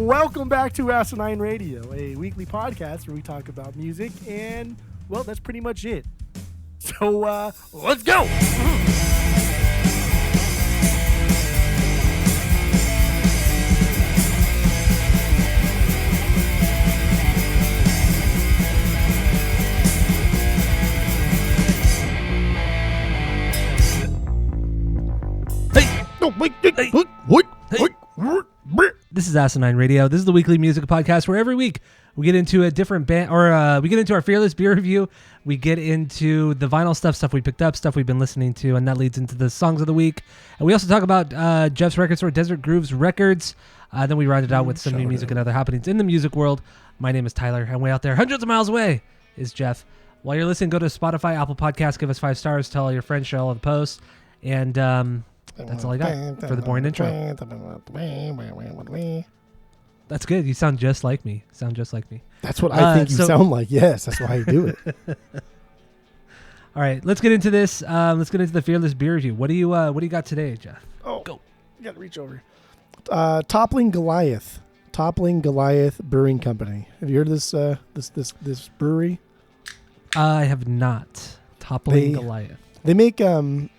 Welcome back to Asinine Radio, a weekly podcast where we talk about music, and, well, that's pretty much it. So, let's go! This is Asinine Radio. This is the weekly music podcast where every week we get into a different band, or we get into our Fearless beer review. We get into the vinyl stuff we picked up, stuff we've been listening to, and that leads into the songs of the week. And we also talk about Jeff's record store, Desert Grooves Records. Then we round it out with some new music and other happenings in the music world. My name is Tyler, and way out there, hundreds of miles away, is Jeff. While you're listening, go to Spotify, Apple Podcasts, give us 5 stars, tell all your friends, share all the posts, and that's all I got for the boring intro. That's good. You sound just like me. That's what I think you sound like. Yes, that's why I do it. All right, let's get into this. Let's get into the Fearless beer review. What do you got today, Jeff? Oh, go. You got to reach over. Toppling Goliath Brewing Company. Have you heard of this brewery? I have not. Toppling Goliath. They make some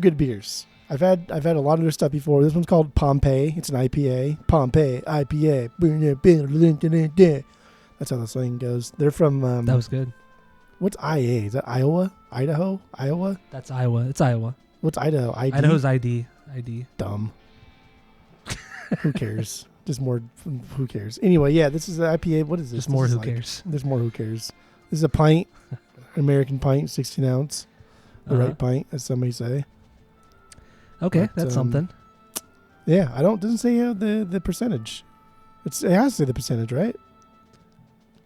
good beers. I've had a lot of their stuff before. This one's called Pompeii. It's an IPA. Pompeii IPA. That's how the slang goes. They're from that was good. What's IA? Is that Iowa? Idaho? Iowa? That's Iowa. It's Iowa. What's Idaho? ID? Idaho's ID. Dumb. Who cares? Just more. Who cares? Anyway, yeah. This is the IPA. What is this? Just more. Who cares? There's more. Who cares? This is a pint, American pint, 16 ounce, the right pint, as somebody say. Okay, but, that's something. Yeah, doesn't say the percentage. It has to say the percentage, right?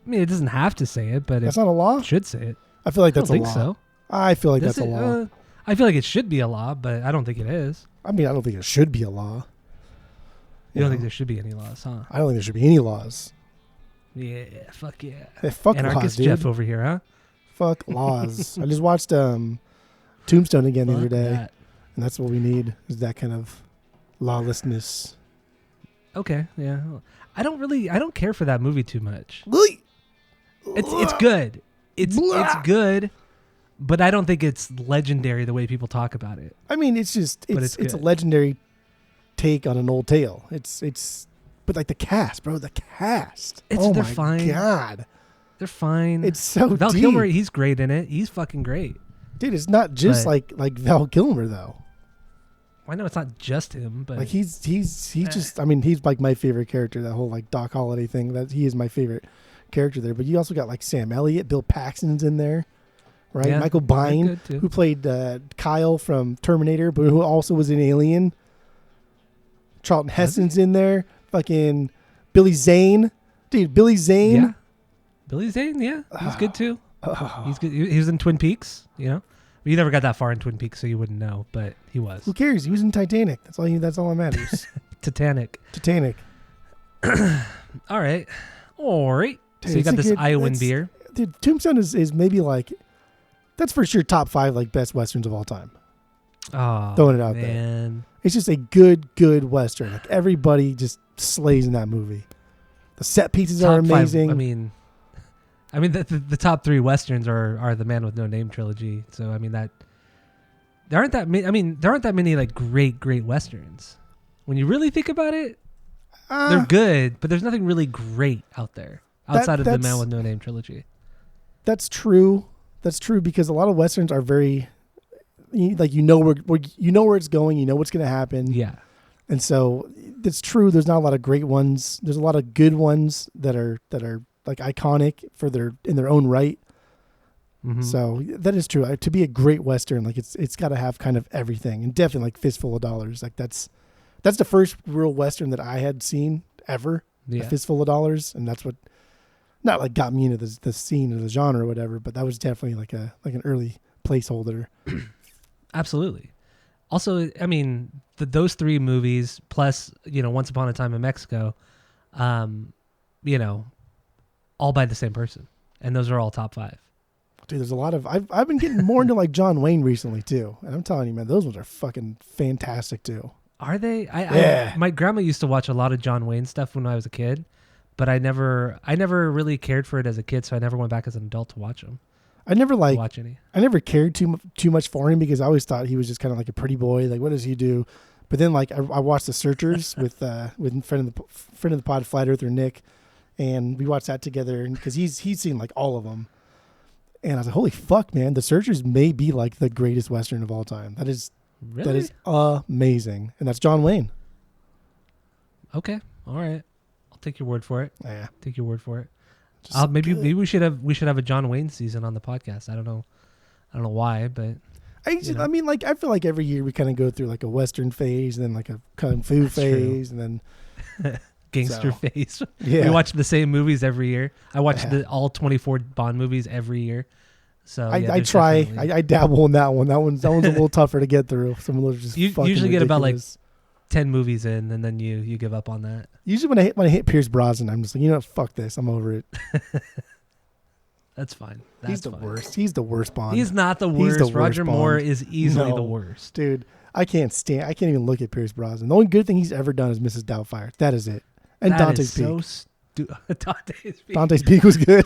I mean, it doesn't have to say it, but that's not a law. It should say it. I feel like that's a law. So. I feel like that's a law. I feel like it should be a law, but I don't think it is. I mean, I don't think it should be a law. You don't think there should be any laws, huh? I don't think there should be any laws. Yeah, fuck yeah. Hey, fuck Anarchist laws, dude. Jeff over here, huh? Fuck laws. I just watched Tombstone again the other day. And that's what we need, is that kind of lawlessness. Okay, yeah. I don't care for that movie too much. It's good. It's good, but I don't think it's legendary the way people talk about it. I mean, it's a legendary take on an old tale. But like the cast, bro, the cast. They're fine. God. They're fine. It's so Val deep. Kilmer, he's great in it. He's fucking great. Dude, it's not just like Val Kilmer though. I know it's not just him, but like he's just, I mean, he's like my favorite character, that whole like Doc Holliday thing. That he is my favorite character there. But you also got like Sam Elliott, Bill Paxton's in there, right? Yeah, Michael Biehn, who played Kyle from Terminator, but who also was in Alien. Charlton Heston's in there. Fucking Billy Zane. Dude, Billy Zane. Yeah. Billy Zane, yeah. He's good too. He's good. He was in Twin Peaks, you know? You never got that far in Twin Peaks, so you wouldn't know, but he was. Who cares? He was in Titanic. That's all that matters. Titanic. All right. Dude, so you got this Iowan beer. Dude, Tombstone is maybe like, that's for sure top 5 like best Westerns of all time. Oh, throwing it out there. It's just a good Western. Like everybody just slays in that movie. The set pieces are amazing. 5, I mean the top 3 Westerns are the Man with No Name trilogy. So I mean there aren't that many like great Westerns. When you really think about it, they're good, but there's nothing really great out there outside of the Man with No Name trilogy. That's true. That's true because a lot of Westerns are very like you know where it's going, you know what's going to happen. Yeah. And so it's true. There's not a lot of great ones. There's a lot of good ones that are like iconic in their own right. Mm-hmm. So that is true. To be a great Western, like it's got to have kind of everything, and definitely like Fistful of Dollars. Like that's the first real Western that I had seen ever. Yeah. A Fistful of Dollars, and that's what not like got me into the scene or the genre or whatever, but that was definitely like an early placeholder. Absolutely. Also, I mean, those 3 movies plus, Once Upon a Time in Mexico, all by the same person, and those are all top 5. Dude, there's a lot of I've been getting more into like John Wayne recently too, and I'm telling you, man, those ones are fucking fantastic too. Are they? Yeah. My grandma used to watch a lot of John Wayne stuff when I was a kid, but I never really cared for it as a kid, so I never went back as an adult to watch them. I never Watch any. I never cared too much for him because I always thought he was just kind of like a pretty boy. Like, what does he do? But then, like, I watched The Searchers with friend of the pod, Flat Earther Nick, and we watched that together. And because he's seen like all of them, and I was like, holy fuck, man! The Searchers may be like the greatest Western of all time. That is amazing, and that's John Wayne. Okay, all right, I'll take your word for it. Yeah, take your word for it. Maybe we should have a John Wayne season on the podcast. I don't know why, but I mean, like, I feel like every year we kind of go through like a Western phase and then like a kung fu phase true. and then gangster phase. Yeah, we watch the same movies every year. I watch all 24 Bond movies every year. So I try. I dabble in that one. That one's a little tougher to get through. Some of those are just you fucking usually ridiculous. get about like 10 movies in, and then you give up on that. Usually when I hit Pierce Brosnan, I'm just like, you know what, fuck this. I'm over it. That's fine. He's the worst. He's the worst Bond. He's not the worst. Roger Moore is easily the worst. Dude, I can't even look at Pierce Brosnan. The only good thing he's ever done is Mrs. Doubtfire. That is it. And Dante's Peak. Dante's Peak. Dante's Peak was good.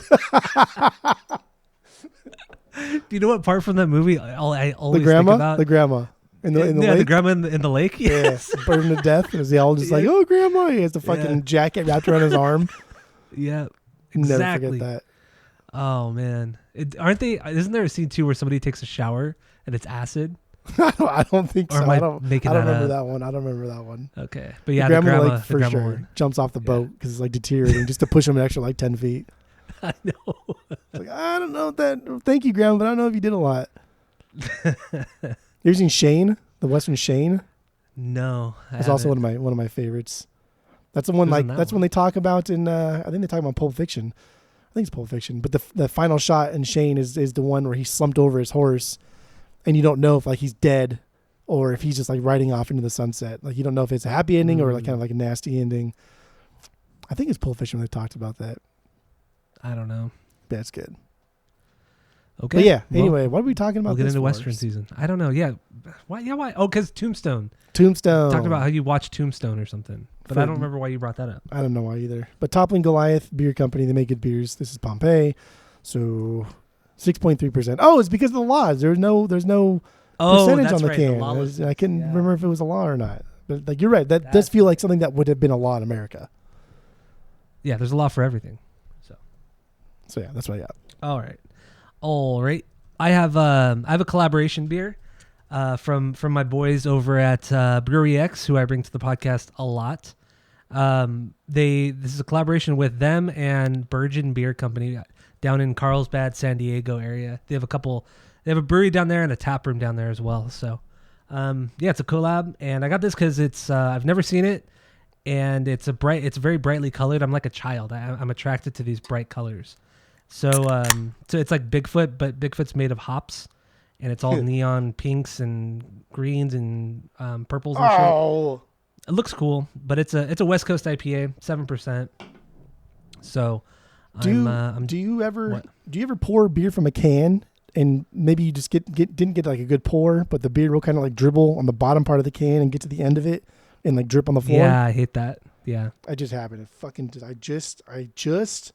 Do you know what part from that movie I always think about? The grandma. In the lake? The grandma in the lake? Yes. Yeah. Burned to death. And they all just like, oh, grandma. He has the fucking jacket wrapped around his arm. Yeah. Exactly. Never forget that. Oh, man. Isn't there a scene, too, where somebody takes a shower and it's acid? I don't think so. I don't remember that one. I don't remember that one. Okay. But yeah, the grandma for sure one. Jumps off the boat because it's like deteriorating just to push him an extra like 10 feet. I know. Like, I don't know that. Thank you, grandma, but I don't know if you did a lot. You ever seen Shane, the Western Shane? No, that's also one of my favorites. That's the one that's when they talk about in I think they talk about Pulp Fiction. I think it's Pulp Fiction, but the final shot in Shane is the one where he's slumped over his horse, and you don't know if like he's dead or if he's just like riding off into the sunset. Like you don't know if it's a happy ending or like kind of like a nasty ending. I think it's Pulp Fiction when they talked about that. I don't know. That's good. Okay. But yeah. Anyway, what are we talking about? We'll get into Western season. I don't know. Yeah. Why? Yeah. Why? Oh, because Tombstone. Talking about how you watch Tombstone or something. But I don't remember why you brought that up. I don't know why either. But Toppling Goliath Beer Company, they make good beers. This is Pompeii. So 6.3%. Oh, it's because of the laws. There's no percentage on the can. I couldn't remember if it was a law or not. But like you're right. That does feel like something that would have been a law in America. Yeah, there's a law for everything. So yeah, that's what I got. All right. I have a collaboration beer from my boys over at Brewery X, who I bring to the podcast a lot. This is a collaboration with them and Bergen Beer Company down in Carlsbad, San Diego area. They have a brewery down there and a tap room down there as well. So it's a collab, and I got this because it's I've never seen it, and it's very brightly colored. I'm like a child. I'm attracted to these bright colors. So it's like Bigfoot, but Bigfoot's made of hops, and it's all neon pinks and greens and purples and shit. It looks cool, but it's a West Coast IPA, 7%. So, do you ever pour beer from a can and maybe you just didn't get like a good pour, but the beer will kind of like dribble on the bottom part of the can and get to the end of it and like drip on the floor? Yeah, I hate that. Yeah, I just happened. I just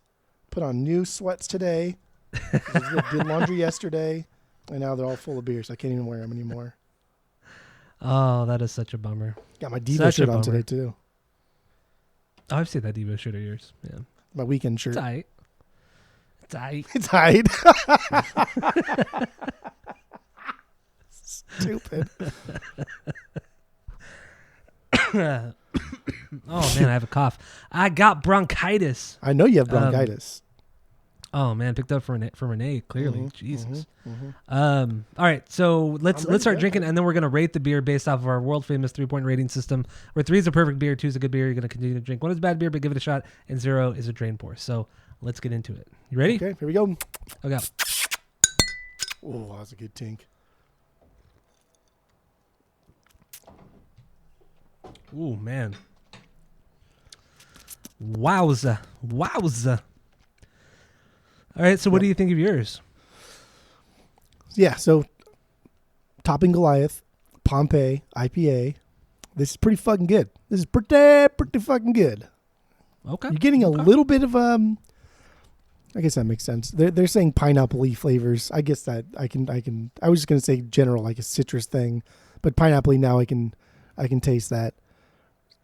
put on new sweats today. I did laundry yesterday, and now they're all full of beer, so I can't even wear them anymore. Oh, that is such a bummer. Got my Devo shirt on today, too. Oh, I've seen that Devo shirt of yours. Yeah, my weekend shirt. It's aight. It's aight. Stupid. Oh man, I have a cough. I got bronchitis. I know you have bronchitis. Oh man, picked up for Renee. Clearly, Jesus. All right, so let's start drinking, and then we're gonna rate the beer based off of our world famous 3-point rating system, where 3 is a perfect beer, 2 is a good beer. You're gonna continue to drink. 1 is a bad beer, but give it a shot, and 0 is a drain pour. So let's get into it. You ready? Okay, here we go. Okay. Oh, that was a good tink. Ooh, man. Wowza. All right, so what do you think of yours? Yeah, so Toppling Goliath, Pompeii, IPA, This is pretty fucking good. This is pretty fucking good. Okay. You're getting a little bit of I guess that makes sense. They're saying pineapple-y flavors. I guess that I can. I was just gonna say general, like a citrus thing, but pineapple-y now I can taste that.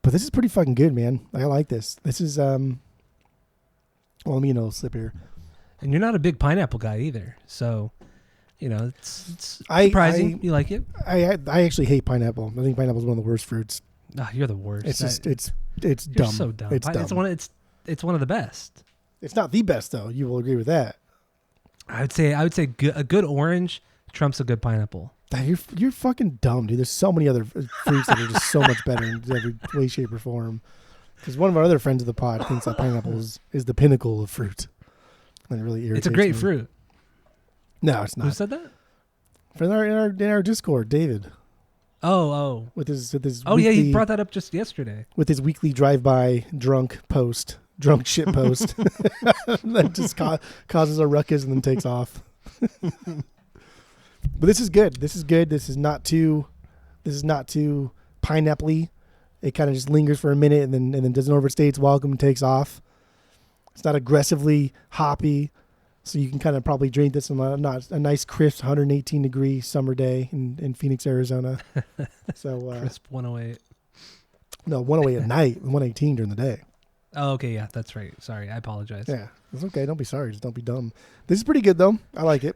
But this is pretty fucking good, man. I like this. This is well, let me slip here. And you're not a big pineapple guy either, so it's surprising you like it. I actually hate pineapple. I think pineapple is one of the worst fruits. Oh, you're the worst. It's just it's you're dumb. so dumb. It's dumb. It's one of the best. It's not the best though. You will agree with that. I would say a good orange trumps a good pineapple. You're fucking dumb, dude. There's so many other fruits that are just so much better in every way, shape, or form. Because one of our other friends of the pod thinks that pineapple is the pinnacle of fruit. And it really irritates It's a great me. fruit. No, it's not. Who said that? In our Discord, David. Oh. With his Oh, weekly, yeah, he brought that up just yesterday. with his weekly drive-by drunk shit post that just causes a ruckus and then takes off. But this is good. This is good. This is not too pineapple-y. It kind of just lingers for a minute and then doesn't overstay its welcome and takes off. It's not aggressively hoppy, so you can kind of probably drink this on a nice crisp 118 degree summer day in Phoenix, Arizona. So Crisp 108. no, 108 at night, 118 during the day. Oh, okay, yeah, that's right. Sorry, I apologize. Yeah, it's okay. Don't be sorry. Just don't be dumb. This is pretty good though. I like it.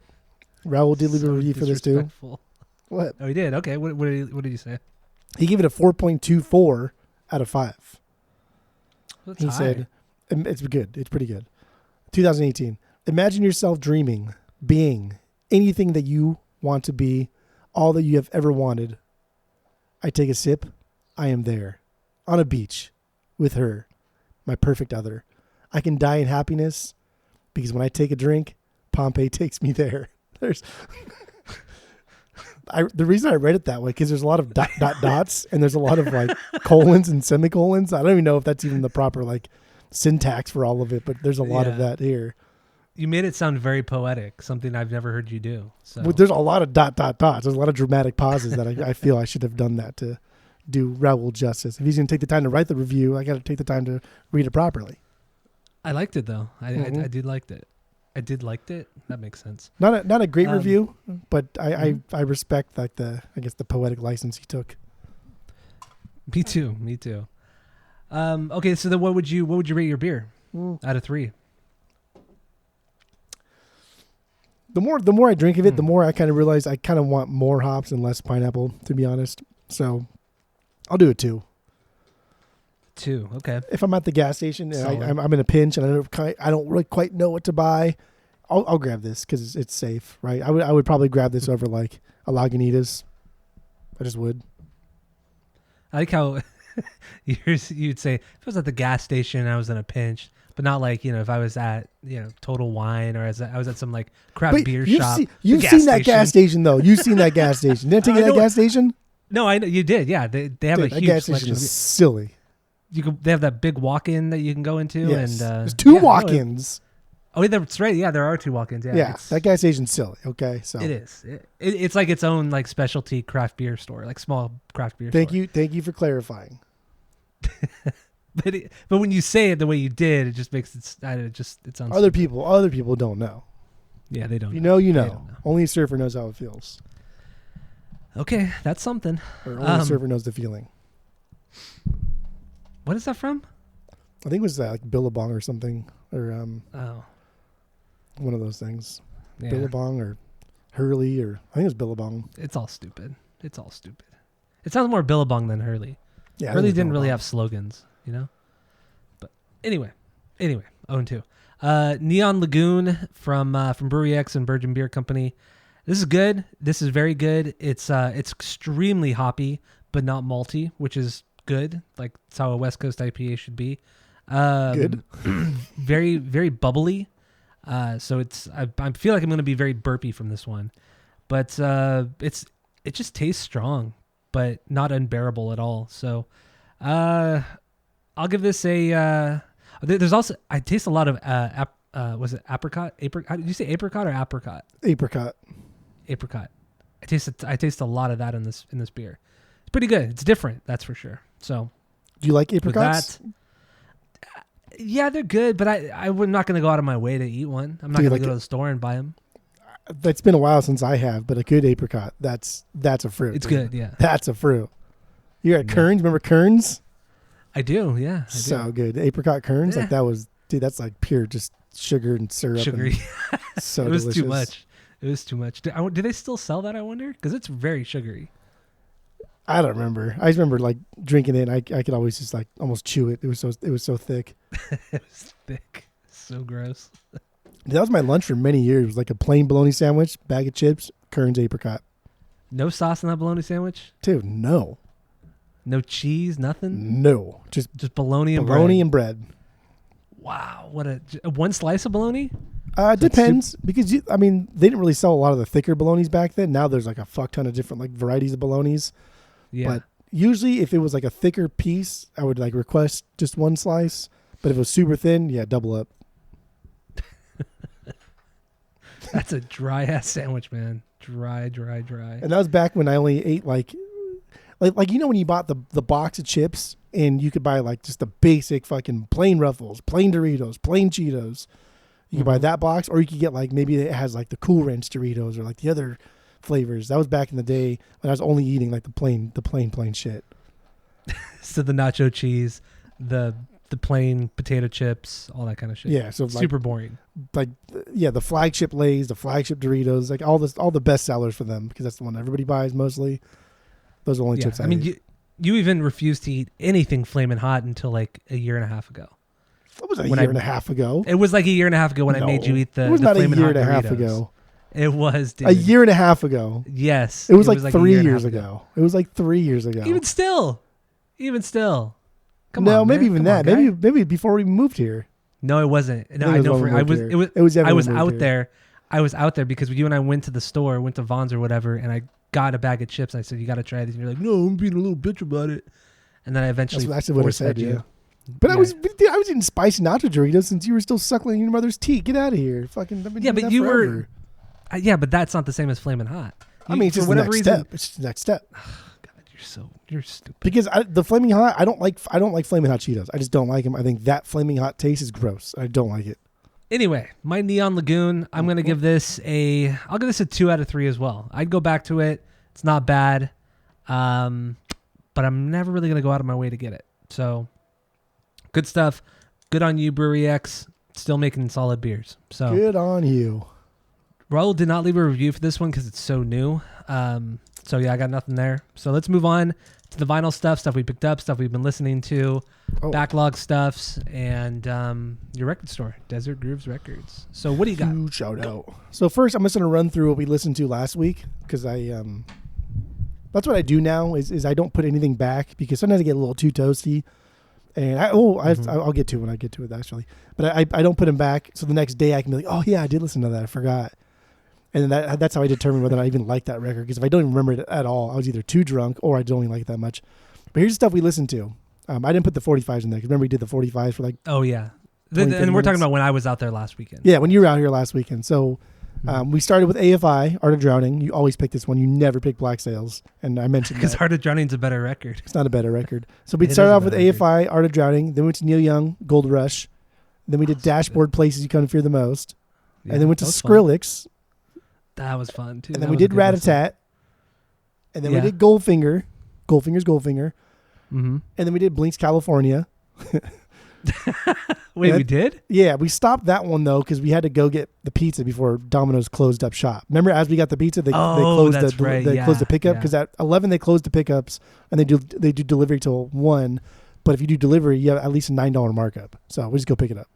Raul did leave a review for this too. Disrespectful. What? Oh, he did. Okay, what did you say? He gave it a 4.24 out of 5. That's He high. said, it's good. It's pretty good. 2018. Imagine yourself dreaming, being anything that you want to be, all that you have ever wanted. I take a sip. I am there on a beach with her, my perfect other. I can die in happiness because when I take a drink, Pompeii takes me there. There's the reason I read it that way because there's a lot of dots and there's a lot of like colons and semicolons. I don't even know if that's even the proper like syntax for all of it, but there's a lot of that here. You made it sound very poetic, something I've never heard you do. So But there's a lot of dots. There's a lot of dramatic pauses that I feel I should have done that to do Raul justice. If he's going to take the time to write the review, I got to take the time to read it properly. I liked it though. I did liked it. I did liked it. That makes sense. Not a great review, but I respect like the poetic license he took. Me too. Okay, so then what would you rate your beer out of 3? The more I drink of it, the more I kind of realize I kind of want more hops and less pineapple, to be honest. So I'll do a 2. 2. Okay. If I'm at the gas station and I'm in a pinch and I don't really quite know what to buy, I'll grab this because it's safe, right? I would probably grab this over like a Lagunitas. I just would. I like how you'd say if I was at the gas station and I was in a pinch, but not like, if I was at, Total Wine or I was at some like craft beer shop. You've seen that gas station though. You've seen that gas station. Didn't I take you to that gas station? No, I know you did. Yeah, they have a that huge gas selection. station is silly. They have that big walk-in that you can go into, Yes. and There's 2 walk-ins. Oh, that's right. Yeah, there are 2 walk-ins. Yeah, That gas station's silly. Okay, so it is. It's like its own like specialty craft beer store, like small craft beer. Thank you for clarifying. But when you say it the way you did, it just makes it sounds. Other people don't know. Yeah, they don't. You know. They don't know. Only a surfer knows how it feels. Okay, that's something. Or only a surfer knows the feeling. What is that from? I think it was like Billabong or something, or one of those things. Yeah. Billabong or Hurley, or I think it was Billabong. It's all stupid. It sounds more Billabong than Hurley. Yeah, Hurley didn't really have slogans, But anyway, 0-2. Neon Lagoon from Brewery X and Virgin Beer Company. This is good. This is very good. It's extremely hoppy, but not malty, which is good. Like it's how a West Coast IPA should be. Good. Very, very bubbly. So I feel like I'm going to be very burpy from this one, but it just tastes strong, but not unbearable at all. So I'll give this a. There's also I taste a lot of was it apricot? Did you say apricot or apricot? Apricot. Apricot. I taste a lot of that in this beer. pretty good. It's different, that's for sure. So, Do you like apricots? Yeah, they're good, but I'm not going to go out of my way to eat one. I'm not going to go to the store and buy them. It's been a while since I have, but a good apricot, that's a fruit. It's good, yeah. That's a fruit. You're at Kern's. Remember Kern's? I do, yeah. So good. Apricot Kern's, Yeah. like that was, dude, that's like pure just sugar and syrup. Sugary. And so it was delicious. too much. It was too much. Do they still sell that, I wonder? Because it's very sugary. I don't remember. I just remember like drinking it. And I could always just like almost chew it. It was so thick. It was thick. So gross. That was my lunch for many years. It was like a plain bologna sandwich, bag of chips, Kern's apricot. No sauce in that bologna sandwich? Dude, no. No cheese, nothing? No. Just bologna and bologna bread. and bread. Wow, what one slice of bologna? Depends because they didn't really sell a lot of the thicker bolognas back then. Now there's like a fuck ton of different like varieties of bolognas. Yeah. But usually if it was like a thicker piece, I would like request just one slice. But if it was super thin, yeah, double up. That's a dry ass sandwich, man. Dry. And that was back when I only ate like when you bought the box of chips and you could buy like just the basic fucking plain Ruffles, plain Doritos, plain Cheetos. You could buy that box, or you could get like maybe it has like the Cool Ranch Doritos or like the other flavors. That was back in the day when I was only eating like the plain shit. So the nacho cheese, the plain potato chips, all that kind of shit. Yeah, so super boring. Like the flagship Lay's, the flagship Doritos, like all the best sellers for them because that's the one everybody buys mostly. Those are the only chips I ate. You even refused to eat anything Flamin' Hot until like a year and a half ago. It was a year and a half ago. It was like a year and a half ago when I made you eat the It was not a Flamin' year Hot and a half Doritos. ago. It was, dude. A year and a half ago. Yes. It was like a 3 year and a years half ago. It was like 3 years ago. Even still. Come no, on, maybe man. even Come that. on, maybe before we moved here. No, it wasn't. No, I I think it know. was when we moved here. It was definitely I was when we out moved here. there. I was out there because you and I went to the store, went to Vons or whatever, and I got a bag of chips. And I said, "You got to try these." And you're like, "No, I'm being a little bitch about it." And then I eventually That's what I said. you. Yeah. But Yeah. I was eating spicy nacho Doritos since you were still suckling your mother's teeth. Get out of here, fucking. I've been doing but that you forever. were. Yeah, but that's not the same as Flamin' Hot. It's just the next step. It's just the next step. God, you're stupid. Because the Flaming Hot, I don't like Flaming Hot Cheetos. I just don't like them. I think that Flaming Hot taste is gross. I don't like it. Anyway, my Neon Lagoon, I'm gonna give this I'll give this a 2 out of 3 as well. I'd go back to it. It's not bad, but I'm never really gonna go out of my way to get it. So, good stuff. Good on you, Brewery X. Still making solid beers. So Good on you. Raul did not leave a review for this one because it's so new. So yeah, I got nothing there. So let's move on to the vinyl stuff we picked up, stuff we've been listening to, backlog stuffs, and your record store, Desert Grooves Records. So what do you got? Huge shout out. So first, I'm just going to run through what we listened to last week because that's what I do now is I don't put anything back because sometimes I get a little too toasty. And I'll get to it when I get to it actually. But I don't put them back. So the next day I can be like, oh yeah, I did listen to that. I forgot. And that's how I determine whether I even like that record. Because if I don't even remember it at all, I was either too drunk or I don't even like it that much. But here's the stuff we listened to. I didn't put the 45s in there. Because remember we did the 45s for like... Oh, yeah. 20, and we're talking minutes. about when I was out there last weekend. Yeah, when you were out here last weekend. So we started with AFI, Art of Drowning. You always pick this one. You never pick Black Sails. And I mentioned Because that. Art of Drowning's a better record. It's not a better record. So we started off with AFI, Art of Drowning. Then we went to Neil Young, Gold Rush. Then we did Dashboard, Places You Come to Fear the Most. Yeah, and then went to that was Skrillex. Fun. That was fun, too. And then we did Rat-a-Tat. And then we did Goldfinger. Goldfinger's Goldfinger. Mm-hmm. And then we did Blink's California. Wait, we did? Yeah, we stopped that one, though, because we had to go get the pizza before Domino's closed up shop. Remember, as we got the pizza, they closed the pickup because at 11 they closed the pickups and they do delivery till 1. But if you do delivery, you have at least a $9 markup. So we just go pick it up.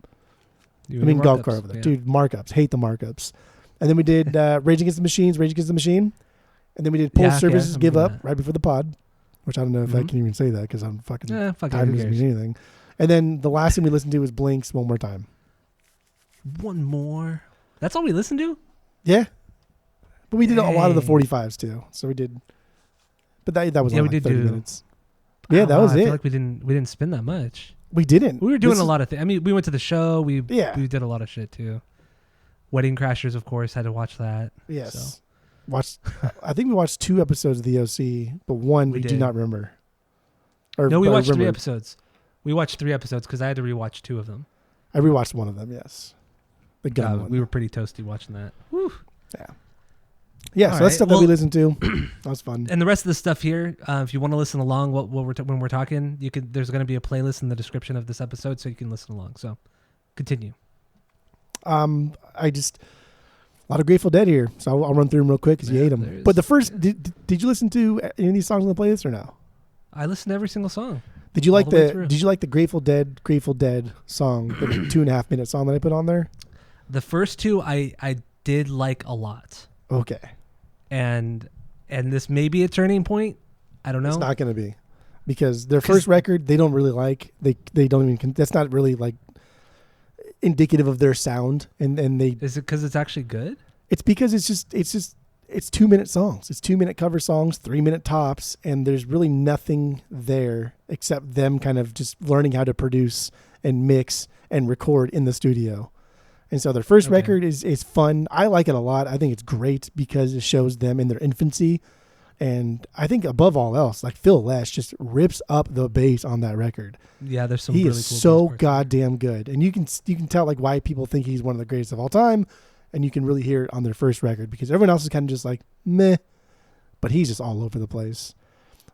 Golf cart over there. Dude, markups. Hate the markups. And then we did Rage Against the Machine. And then we did Pulse Services Give Up right before the pod, which I don't know if I can even say that because I'm fucking tired of anything. And then the last thing we listened to was Blink's One More Time. One more? That's all we listened to? Yeah. But we did a lot of the 45s too. So we did. But that was only like 30 minutes. Yeah, that was it. I feel like we didn't spend that much. We didn't. We were doing a lot of things. I mean, we went to the show. We did a lot of shit too. Wedding Crashers, of course, had to watch that. Yes. watched. I think we watched 2 episodes of the OC, but one we do did. not remember. No, we or watched 3 remembered. episodes. We watched 3 episodes because I had to rewatch 2 of them. I rewatched one of them. Yes, the gun one. We were pretty toasty watching that. Whew. Yeah, All so right, that's stuff that we listened to. That was fun. And the rest of the stuff here, if you want to listen along when we're talking, you can. There's going to be a playlist in the description of this episode, so you can listen along. So, continue. I just a lot of Grateful Dead here, so I'll run through them real quick because you ate them. But the first, did you listen to any of these songs on the playlist or no? I listened to every single song. Did you all like the way the through. Did you like the Grateful Dead song, the 2.5 minute song that I put on there? The first 2 I did like a lot, Okay, and this may be a turning point. I don't know. it's not going to be because their first record they don't really like. They don't even. That's not really like indicative of their sound, and they. Is it because it's actually good? It's because it's 2-minute songs. It's 2-minute cover songs, 3-minute tops, and there's really nothing there except them kind of just learning how to produce and mix and record in the studio. And so their first record is fun. I like it a lot. I think it's great because it shows them in their infancy. And I think above all else, like Phil Lesh just rips up the bass on that record. Yeah, there's some. He really is cool so bass parts. goddamn good, and you can tell like why people think he's one of the greatest of all time, and you can really hear it on their first record because everyone else is kind of just like meh, but he's just all over the place.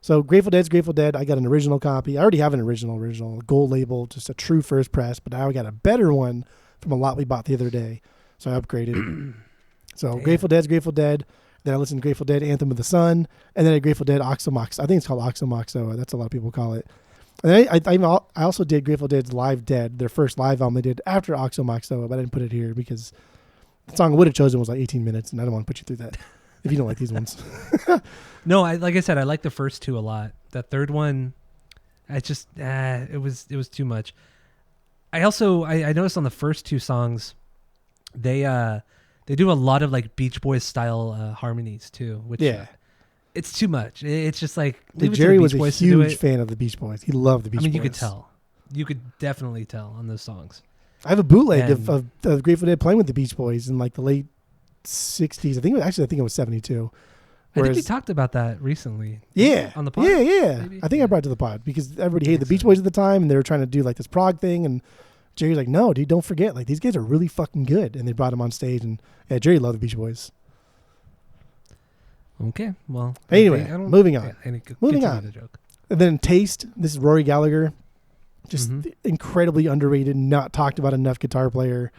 So Grateful Dead's Grateful Dead. I got an original copy. I already have an original gold label, just a true first press, but now I got a better one from a lot we bought the other day, so I upgraded. So Damn. Grateful Dead's Grateful Dead. Then I listened to Grateful Dead Anthem of the Sun, and then I Grateful Dead Oxomox. I think it's called Oxomoxo. That's a lot of people call it. And then I also did Grateful Dead's Live Dead, their first live album they did after Oxomoxo, but I didn't put it here because the song I would have chosen was like 18 minutes, and I don't want to put you through that if you don't like these ones. No, like I said, I like the first 2 a lot. That third one, I just it was too much. I also I noticed on the first 2 songs, they do a lot of like Beach Boys style harmonies too, which it's too much. It's just like leave it to the Jerry Beach was a Boys to do huge it. fan of the Beach Boys. He loved the Beach Boys. I mean, you could tell. You could definitely tell on those songs. I have a bootleg And- of Grateful Dead playing with the Beach Boys in like the late 60s. I think it was 72. I think we talked about that recently. Yeah. On the pod? Yeah. Maybe? I think I brought it to the pod because everybody hated the Beach Boys at the time and they were trying to do like this prog thing. And Jerry's like, no, dude, don't forget. Like, these guys are really fucking good. And they brought him on stage. And yeah, Jerry loved the Beach Boys. Okay, well. Anyway, I don't- moving on. Yeah, Moving continue on. the joke. And then Taste. This is Rory Gallagher. Just Mhm. incredibly underrated, not talked about enough guitar player.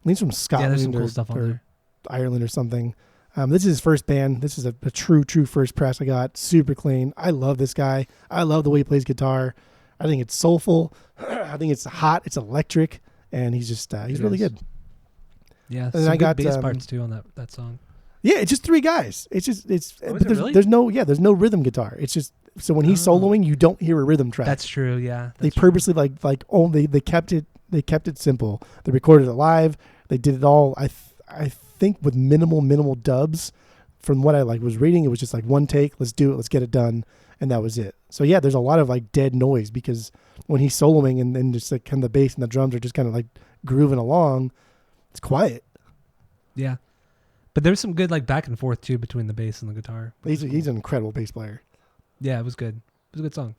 He's from Scotland there's some cool or, stuff on or there. Ireland or something. This is his first band. This is a true first press I got. Super clean. I love this guy. I love the way he plays guitar. I think it's soulful. I think it's hot. It's electric. And he's just, he's It really is. good. Yeah, And some I good got, bass parts too on that song. Yeah, it's just 3 guys. It's just, Oh, but is it there's, really? there's no rhythm guitar. It's just, so when he's Oh. soloing, you don't hear a rhythm track. That's true. Yeah, They that's true. purposely they kept it simple. They recorded it live. They did it all. I think with minimal dubs. From what I was reading, it was just like one take. Let's do it. Let's get it done, and that was it. So yeah, there's a lot of like dead noise because when he's soloing and then just like kind of the bass and the drums are just kind of like grooving along, it's quiet. Yeah, but there's some good like back and forth too between the bass and the guitar. He's an incredible bass player. Yeah, it was good. It was a good song.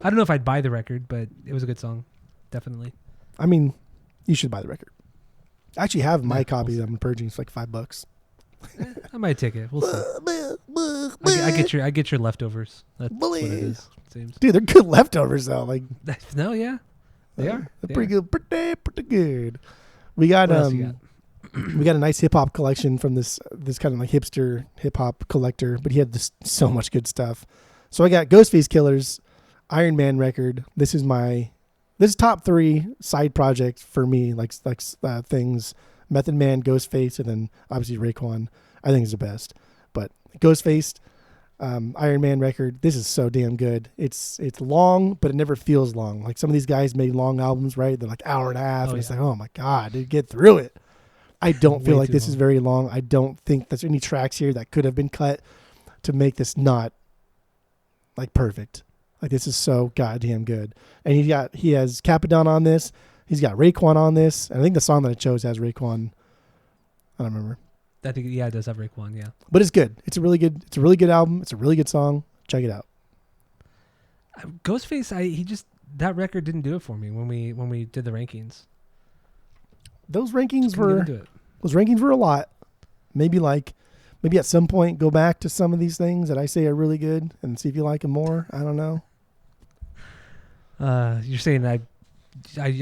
I don't know if I'd buy the record, but it was a good song, definitely. I mean, you should buy the record. I actually have my Yeah, copy we'll that I'm purging. It's like $5. I might take it. We'll see. I get your leftovers. That's what it is. It seems. Dude, they're good leftovers though. Like No, yeah, they are. they're pretty good. Pretty good. We got What else you got? we got a nice hip hop collection from this kind of like hipster hip hop collector, but he had just so much good stuff. So I got Ghostface Killer's Iron Man record. This is top 3 side projects for me, like things. Method Man, Ghostface, and then obviously Raekwon. I think is the best. But Ghostface, Iron Man record. This is so damn good. It's long, but it never feels long. Like some of these guys made long albums, right? They're like hour and a half, and it's like, oh my god, dude, get through it. I don't feel Way like too this is long. very long. I don't think there's any tracks here that could have been cut to make this not like perfect. Like this is so goddamn good. And he has Capadon on this. He's got Raekwon on this. And I think the song that I chose has Raekwon. I don't remember. I think it does have Raekwon. Yeah, but it's good. It's a really good album. It's a really good song. Check it out. Ghostface, that record didn't do it for me when we did the rankings. Those rankings were a lot. Maybe at some point go back to some of these things that I say are really good and see if you like them more. I don't know. You're saying I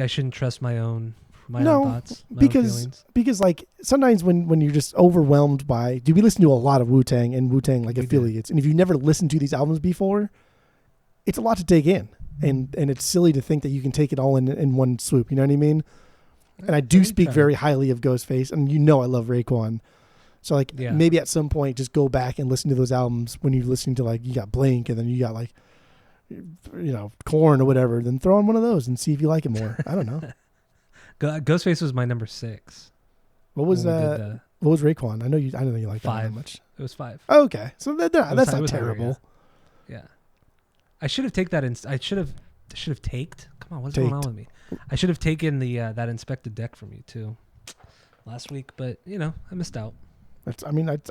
shouldn't trust my own thoughts, because like sometimes when you're just overwhelmed by, we listen to a lot of Wu-Tang and Wu-Tang like affiliates, and if you've never listened to these albums before, it's a lot to take in, and it's silly to think that you can take it all in one swoop. You know what I mean? And I do speak very highly of Ghostface, and I love Raekwon. So maybe at some point just go back and listen to those albums when you're listening to you got Blink and then you got Korn or whatever. Then throw on one of those and see if you like it more. I don't know. Ghostface was my number 6. What was what was Raekwon? I know you like 5. that that much. It was 5. Oh, okay, so that's not terrible. Yeah, I should have taken that. I should have taked. Come on, what's going on with me? I should have taken the that inspected deck from you too last week, but I missed out. I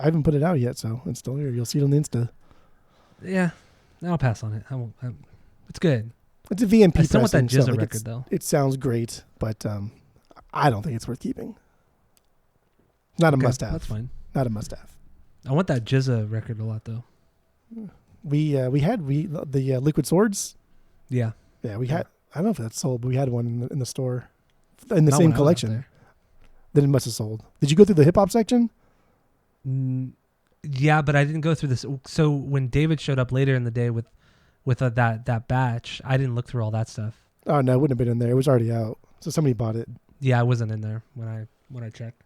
haven't put it out yet, so it's still here. You'll see it on the Insta. Yeah, I'll pass on it. I won't. It's good. It's a VMP. I still want that pressing, GZA record though. It sounds great, but I don't think it's worth keeping. Not a must-have. That's fine. Not a must-have. I want that GZA record a lot though. We had the Liquid Swords. Yeah. Yeah, we had. I don't know if that's sold, but we had one in the store in the same collection. Then it must have sold. Did you go through the hip hop section? Yeah, but I didn't go through this. So when David showed up later in the day with that batch, I didn't look through all that stuff. Oh no, it wouldn't have been in there. It was already out, so somebody bought it. Yeah, I wasn't in there when I checked.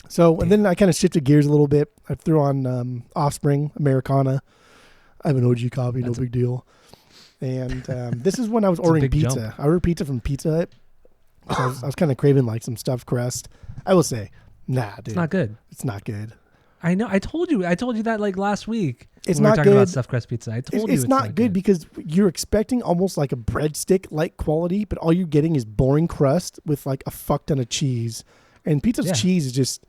So and then I kind of shifted gears a little bit. I threw on Offspring, Americana. I have an OG copy, no big deal. And this is when I was ordering pizza. Jump. I ordered pizza from Pizza Hut. So I was kind of craving some stuffed crust. I will say, nah, dude, it's not good. It's not good. I know. I told you that last week. It's when not we were talking good. about stuffed crust pizza. I told you it's not good because you're expecting almost like a breadstick-like quality, but all you're getting is boring crust with a fuck ton of cheese. And pizza's cheese is just,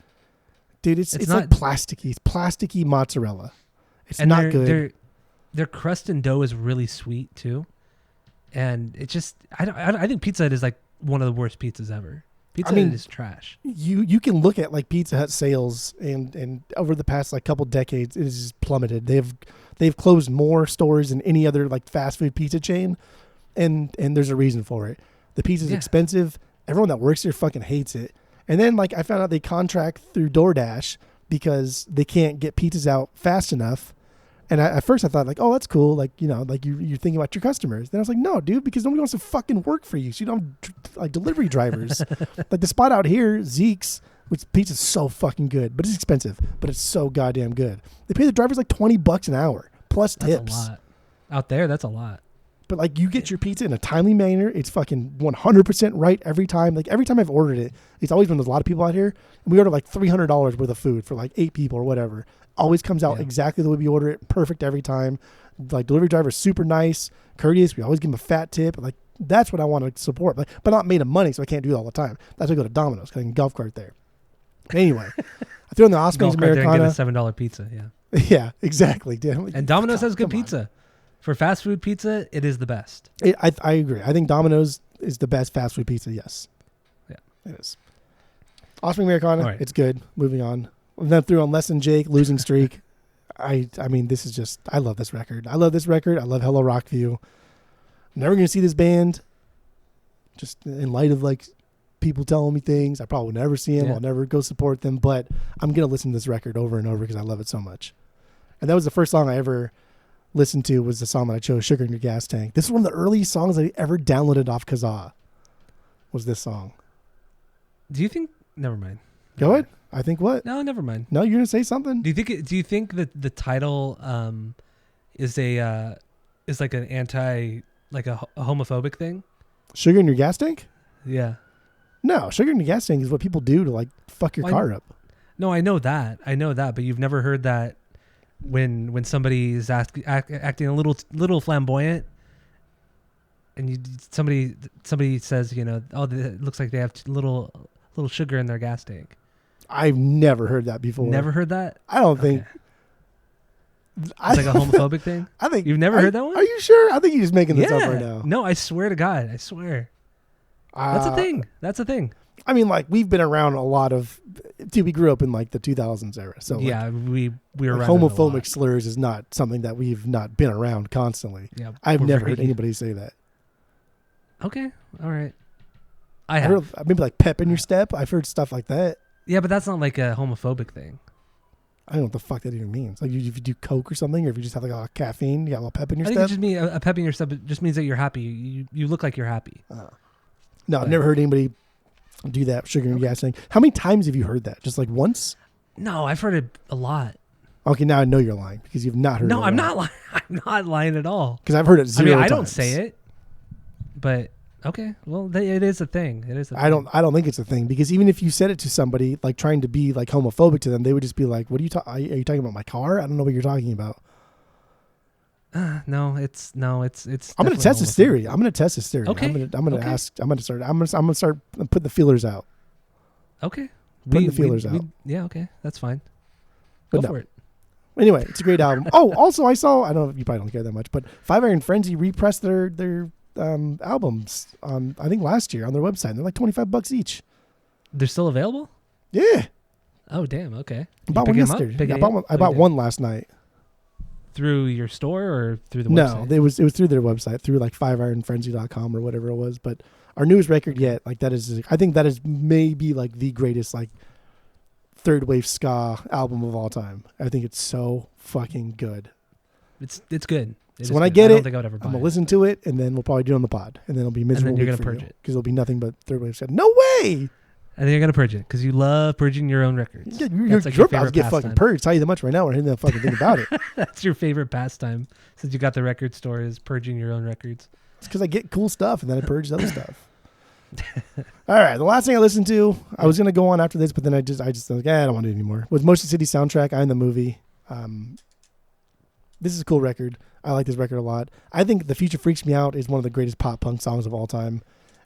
dude, it's like plasticky. It's plasticky mozzarella. It's not good. Their crust and dough is really sweet too, and it just I think Pizza Hut is one of the worst pizzas ever. Pizza Hut is trash. You can look at Pizza Hut sales and over the past couple decades it has just plummeted. They've closed more stores than any other fast food pizza chain, and there's a reason for it. The pizza's expensive. Everyone that works there fucking hates it. And then I found out they contract through DoorDash because they can't get pizzas out fast enough. And at first I thought oh, that's cool. You're thinking about your customers. Then I was no, dude, because nobody wants to fucking work for you. So you don't have delivery drivers. The spot out here, Zeke's, which pizza's so fucking good, but it's expensive, but it's so goddamn good. They pay the drivers $20 an hour plus tips. That's a lot. Out there, that's a lot. But you get your pizza in a timely manner. It's fucking 100% right every time. Every time I've ordered it, it's always when there's a lot of people out here. And we order $300 worth of food for 8 people or whatever. Always comes out exactly the way we order it. Perfect every time. Delivery driver's super nice, courteous. We always give them a fat tip. That's what I want to support. But not made of money, so I can't do it all the time. That's why I go to Domino's because I can golf cart there. Anyway, I threw in the Oscars Americana. And get a $7 pizza. Yeah. Yeah, exactly. And Domino's has good pizza. For fast food pizza, it is the best. I agree. I think Domino's is the best fast food pizza. Yes. Yeah, it is. Offspring Americana. Right. It's good. Moving on. And then threw on Less Than Jake, Losing Streak. I this is just, I love this record. I love Hello Rockview. I'm never going to see this band. Just in light of people telling me things. I probably will never see them. Yeah. I'll never go support them. But I'm going to listen to this record over and over because I love it so much. And that was the first song I ever listened to, was the song that I chose, Sugar in Your Gas Tank. This is one of the early songs I ever downloaded off Kazaa, was this song. Do you think, never mind. Go ahead. I think what? No, never mind. No, you're gonna say something. Do you think that the title is like an anti, a homophobic thing? Sugar in your gas tank? Yeah. No, sugar in your gas tank is what people do to fuck your car up. No, I know that, but you've never heard that when somebody is acting a little flamboyant, and somebody says, it looks like they have little sugar in their gas tank. I've never heard that before. Never heard that? I don't think. It's like a homophobic thing? I think You've never heard that one? Are you sure? I think you're just making this up right now. No, I swear to God. I swear. That's a thing. That's a thing. I mean, like, we've been around a lot of. Dude, we grew up in like the 2000s era, so yeah, like, we were like, around homophobic slurs is not something that we've not been around constantly. Yeah, I've never heard very- anybody say that. Okay, all right. I I have. heard maybe like pep in your step. I've heard stuff like that. Yeah, but that's not like a homophobic thing. I don't know what the fuck that even means. Like, if you do coke or something, or if you just have like a lot of caffeine, you got a little pep in your I think step. it just means a pep in your step. It just means that you're happy. You look like you're happy. No, I've never heard anybody do that. Sugar and gas thing. How many times have you heard that? Just like once? No, I've heard it a lot. Okay, now I know you're lying because you've not heard. No, it I'm not lying. I'm not lying at all. Because I've heard it zero times. I don't say it, but okay. Well, it is a thing. It is. I don't think it's a thing because even if you said it to somebody like trying to be like homophobic to them, they would just be like, "What are you talking? Are you talking about my car? I don't know what you're talking about." No, it's. I'm gonna definitely test this homophobic. theory. I'm gonna test this theory. Okay. I'm gonna Okay. ask. I'm gonna start putting the feelers out. Okay. Putting the feelers out. Yeah. Okay. That's fine. But Go no. for it. Anyway, it's a great album. Oh, also I saw. I don't know if you probably don't care that much, but Five Iron Frenzy repressed their albums on I think last year on their website. They're like $25 each. They're still available? Yeah, Oh, damn. Okay. I bought one yesterday. I bought one last night. Through your store or through the No, website? it was through their website, through like FiveIronFrenzy.com or whatever it was. But our newest record yet, like that is, I think that is maybe like the greatest like third wave ska album of all time. I think it's so fucking good. It's good. So when I get I don't it, think I would ever buy I'm gonna it. listen to it, and then we'll probably do it on the pod, and then it'll be miserable. you're week gonna for purge you, it. because it'll be nothing but third wave ska. No way. I think you're gonna purge it because you love purging your own records. Yeah, you're That's like about your to get favorite fucking pastime. purged. Tell you that much right now. We're hitting that fucking thing about it. That's your favorite pastime since you got the record store is purging your own records. It's because I get cool stuff and then I purge other stuff. All right, the last thing I listened to, I was gonna go on after this, but then I just was like, I don't want to do it anymore. Was Motion City soundtrack. I'm the movie. This is a cool record. I like this record a lot. I think The Future Freaks Me Out is one of the greatest pop punk songs of all time.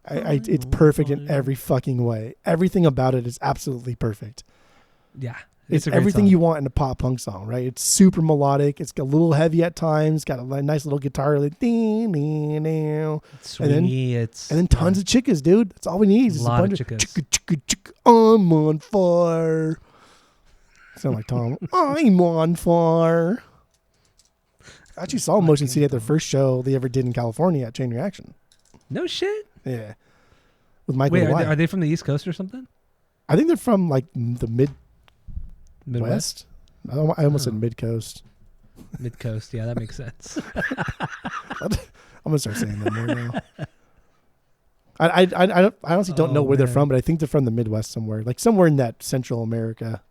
It's perfect in every fucking way. Everything about it is absolutely perfect. Yeah. It's a great everything song. you want in a pop punk song, right? It's super melodic. It's a little heavy at times. Got a nice little guitar, like ding, ding, ding. It's swingy. And then tons of chickas, dude. That's all we need. Is A lot of bunch chickas. chicka, chicka, chicka, I'm on fire. Sound like Tom. I'm on fire. I actually saw Motion City at their first show they ever did in California at Chain Reaction. No shit. Yeah. With Michael Wait, White. are they from the East Coast or something? I think they're from like the Midwest. I almost said Oh. Mid-Coast. Mid Coast. Yeah, that makes sense. I'm gonna start saying that more now. I honestly don't know where they're man. from, but I think they're from the Midwest somewhere, like somewhere in that Central America,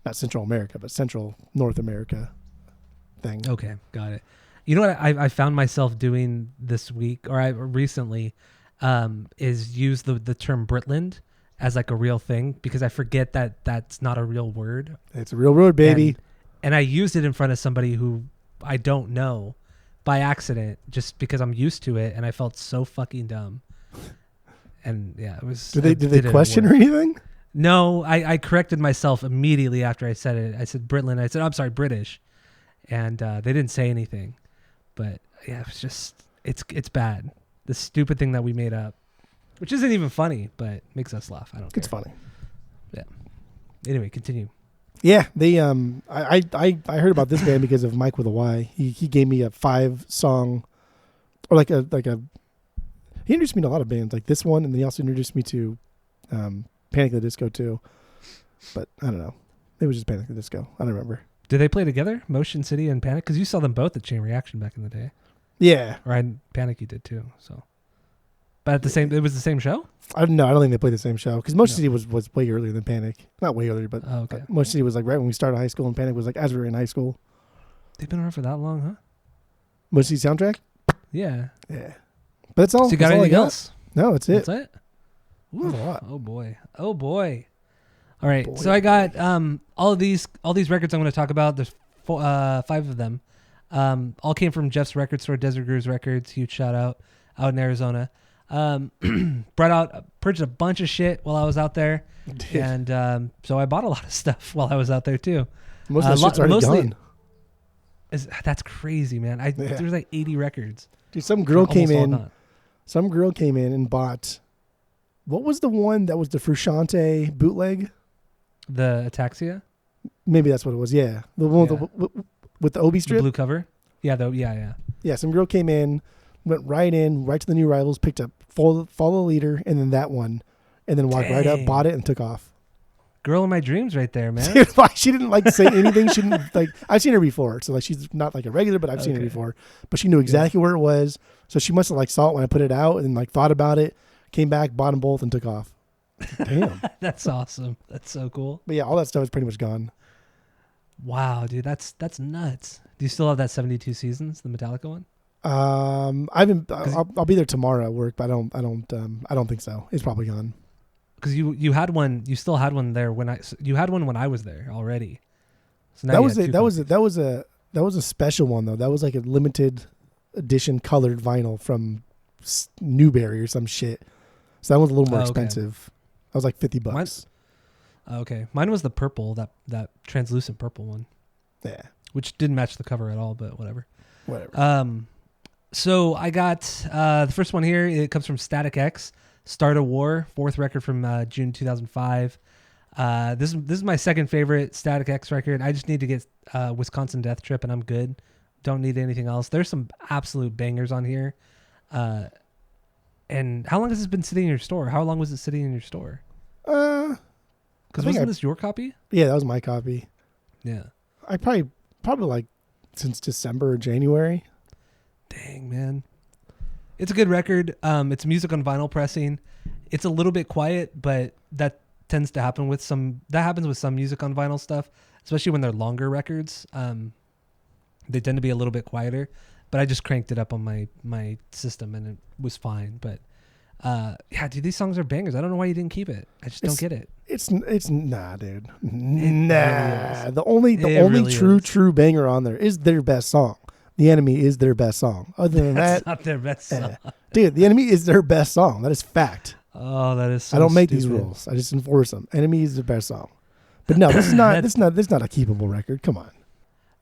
not Central America, but Central North America thing. Okay, got it. You know what I found myself doing this week, or recently, is use the term Britland as like a real thing because I forget that that's not a real word. It's a real road, baby. And I used it in front of somebody who I don't know by accident, just because I'm used to it, and I felt so fucking dumb. And yeah, it was. Did they question or anything? No, I corrected myself immediately after I said it. I said Britland. I said, I'm sorry, British. And they didn't say anything. But yeah, it's just, it's bad. The stupid thing that we made up, which isn't even funny, but makes us laugh. I don't care. It's funny. Yeah. Anyway, continue. Yeah, they I heard about this band because of Mike with a Y. He gave me a 5-song, or like a he introduced me to a lot of bands like this one, and then he also introduced me to Panic at the Disco too. But I don't know, it was just Panic at the Disco. I don't remember. Did they play together, Motion City and Panic? Because you saw them both at Chain Reaction back in the day. Yeah, Or Panic you did too. So, but at it was the same show. I don't know. I don't think they played the same show because Motion No. City was way earlier than Panic. Not way earlier, but Oh, okay. Motion City was like right when we started high school, and Panic was like as we were in high school. They've been around for that long, huh? Motion City soundtrack. Yeah. Yeah, but that's all. So you got that's all I anything else? No, that's it. That's it. That's a lot. Oh boy. Oh boy. All right. Boy, So I got all these records I'm going to talk about. There's 5 of them. All came from Jeff's record store, Desert Grooves Records. Huge shout out in Arizona. Brought out purchased a bunch of shit while I was out there, and so I bought a lot of stuff while I was out there too. Most of the shit's already gone. That's crazy, man. There's like 80 records. Dude, some girl came in and bought. What was the one that was the Frusciante bootleg? The Ataxia? Maybe that's what it was. Yeah, the one with the Obi strip, the blue cover. Yeah. Yeah, some girl came in, went right to the New Rivals, picked up Follow the Leader, and then that one, and then walked right up, bought it, and took off. Girl in my dreams, right there, man. Dude, she didn't like say anything. She didn't like. I've seen her before, so like she's not like a regular, but I've seen her before. But she knew exactly where it was, so she must have like saw it when I put it out, and like thought about it, came back, bought them both, and took off. Damn, that's awesome. That's so cool. But yeah, all that stuff is pretty much gone. Wow, dude, that's nuts. Do you still have that 72 Seasons, the Metallica one? I'll be there tomorrow at work, but I don't think so. It's probably gone. Because you had one, you still had one there when I was there already. So now that was a special one though. That was like a limited edition colored vinyl from Newberry or some shit. So that was a little more expensive. That was like $50. Mine was the purple, that translucent purple one. Yeah. Which didn't match the cover at all, but whatever. Whatever. So I got the first one here. It comes from Static X, Start a War, 4th record from June 2005. This is my second favorite Static X record. I just need to get Wisconsin Death Trip, and I'm good. Don't need anything else. There's some absolute bangers on here. And how long has this been sitting in your store? How long was it sitting in your store? Because wasn't this your copy? Yeah, that was my copy. Yeah. I probably like since December or January. Dang, man. It's a good record. It's music on vinyl pressing. It's a little bit quiet, but that tends to happen with some music on vinyl stuff, especially when they're longer records. They tend to be a little bit quieter, but I just cranked it up on my system and it was fine. But yeah, dude, these songs are bangers. I don't know why you didn't keep it. I just don't get it. It's nah, dude. Nah. The only true banger on there is their best song. The Enemy is their best song. Other than That's not their best song. Dude, The Enemy is their best song. That is fact. Oh, that is so I don't make stupid. these rules. I just enforce them. Enemy is the best song. But no, this is not this is not a keepable record. Come on.